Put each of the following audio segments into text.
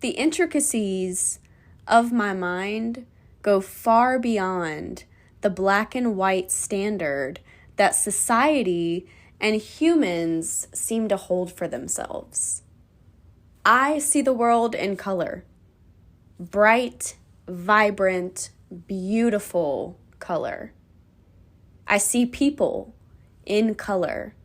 the intricacies of my mind go far beyond the black and white standard that society and humans seem to hold for themselves. I see the world in color. Bright, vibrant, beautiful color. I see people in color.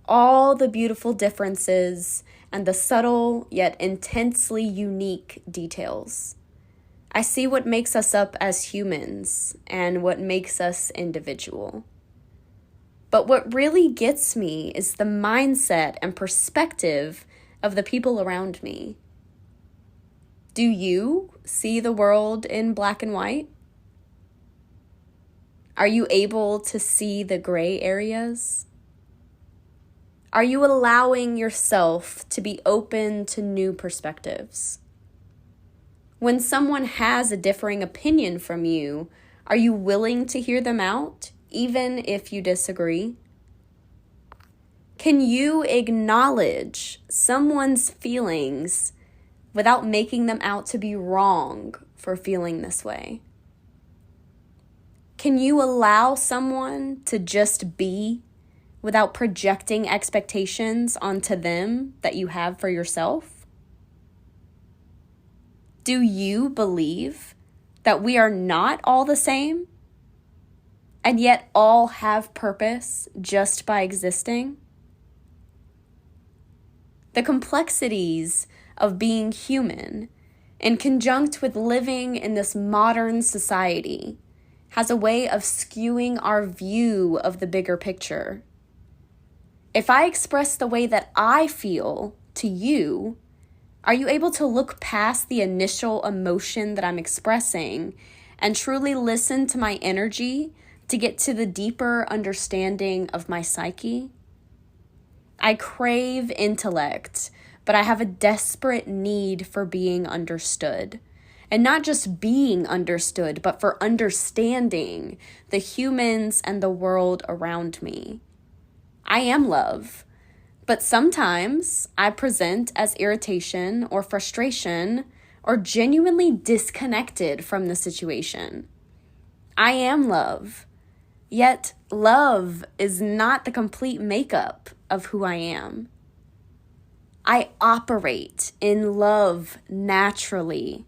All the beautiful differences and the subtle yet intensely unique details. I see what makes us up as humans and what makes us individual. But what really gets me is the mindset and perspective of the people around me. Do you see the world in black and white? Are you able to see the gray areas? Are you allowing yourself to be open to new perspectives? When someone has a differing opinion from you, are you willing to hear them out, even if you disagree? Can you acknowledge someone's feelings without making them out to be wrong for feeling this way? Can you allow someone to just be without projecting expectations onto them that you have for yourself? Do you believe that we are not all the same and yet all have purpose just by existing? The complexities of being human, in conjunct with living in this modern society, has a way of skewing our view of the bigger picture. If I express the way that I feel to you, are you able to look past the initial emotion that I'm expressing and truly listen to my energy to get to the deeper understanding of my psyche? I crave intellect, but I have a desperate need for being understood. And not just being understood, but for understanding the humans and the world around me. I am love, but sometimes I present as irritation or frustration or genuinely disconnected from the situation. I am love, yet love is not the complete makeup of who I am. I operate in love naturally,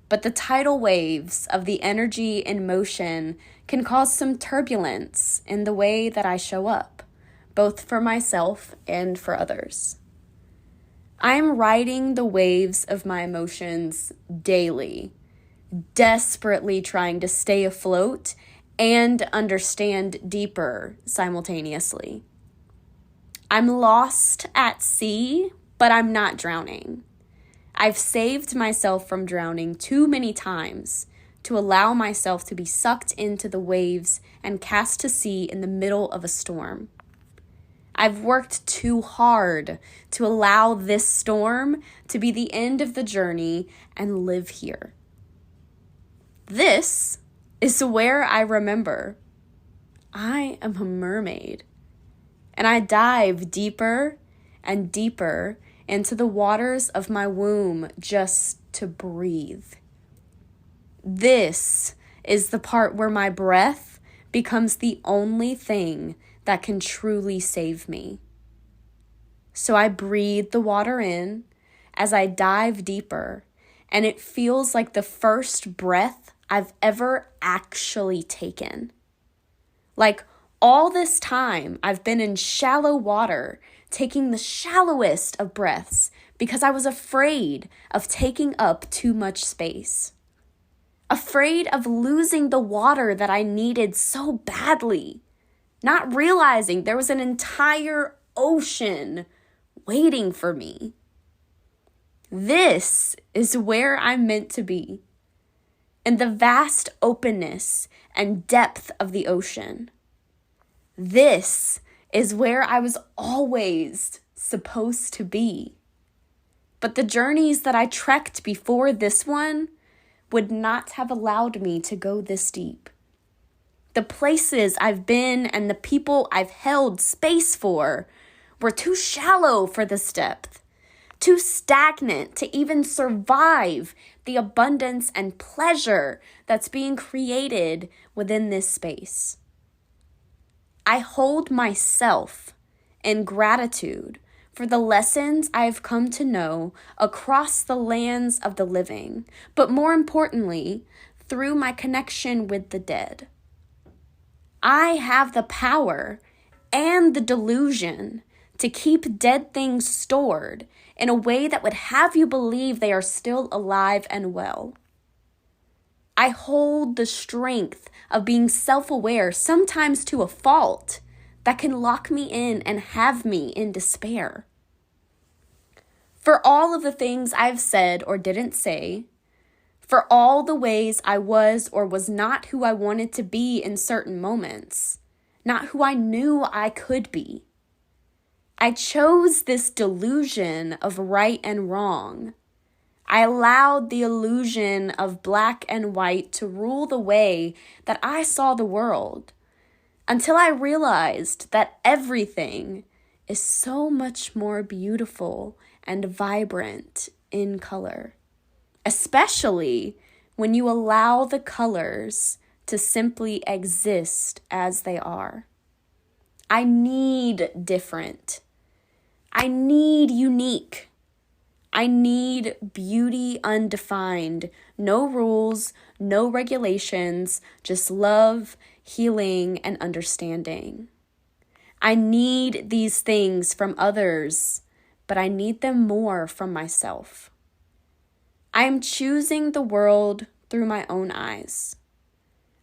but the tidal waves of the energy in motion can cause some turbulence in the way that I show up, both for myself and for others. I am riding the waves of my emotions daily, desperately trying to stay afloat and understand deeper simultaneously. I'm lost at sea, but I'm not drowning. I've saved myself from drowning too many times to allow myself to be sucked into the waves and cast to sea in the middle of a storm. I've worked too hard to allow this storm to be the end of the journey and live here. This is where I remember I am a mermaid, and I dive deeper and deeper into the waters of my womb just to breathe. This is the part where my breath becomes the only thing that can truly save me. So I breathe the water in as I dive deeper, and it feels like the first breath I've ever actually taken. Like all this time I've been in shallow water, taking the shallowest of breaths because I was afraid of taking up too much space. Afraid of losing the water that I needed so badly. Not realizing there was an entire ocean waiting for me. This is where I'm meant to be, in the vast openness and depth of the ocean. This is where I was always supposed to be. But the journeys that I trekked before this one would not have allowed me to go this deep. The places I've been and the people I've held space for were too shallow for this depth, too stagnant to even survive the abundance and pleasure that's being created within this space. I hold myself in gratitude for the lessons I've come to know across the lands of the living, but more importantly, through my connection with the dead. I have the power and the delusion to keep dead things stored in a way that would have you believe they are still alive and well. I hold the strength of being self-aware, sometimes to a fault, that can lock me in and have me in despair. For all of the things I've said or didn't say, for all the ways I was or was not who I wanted to be in certain moments, not who I knew I could be, I chose this delusion of right and wrong. I allowed the illusion of black and white to rule the way that I saw the world, until I realized that everything is so much more beautiful and vibrant in color, especially when you allow the colors to simply exist as they are. I need different. I need unique. I need beauty undefined. No rules, no regulations, just love, healing, and understanding. I need these things from others, but I need them more from myself. I am choosing the world through my own eyes.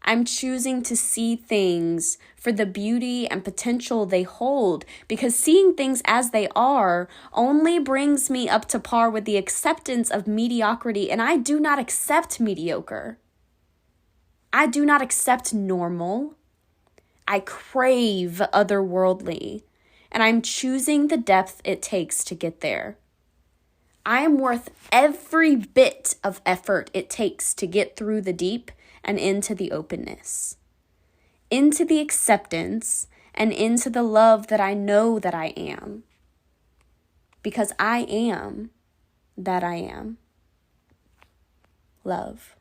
I'm choosing to see things for the beauty and potential they hold, because seeing things as they are only brings me up to par with the acceptance of mediocrity, and I do not accept mediocre. I do not accept normal. I crave otherworldly, and I'm choosing the depth it takes to get there. I am worth every bit of effort it takes to get through the deep and into the openness, into the acceptance, and into the love that I know that I am. Because I am that I am. Love.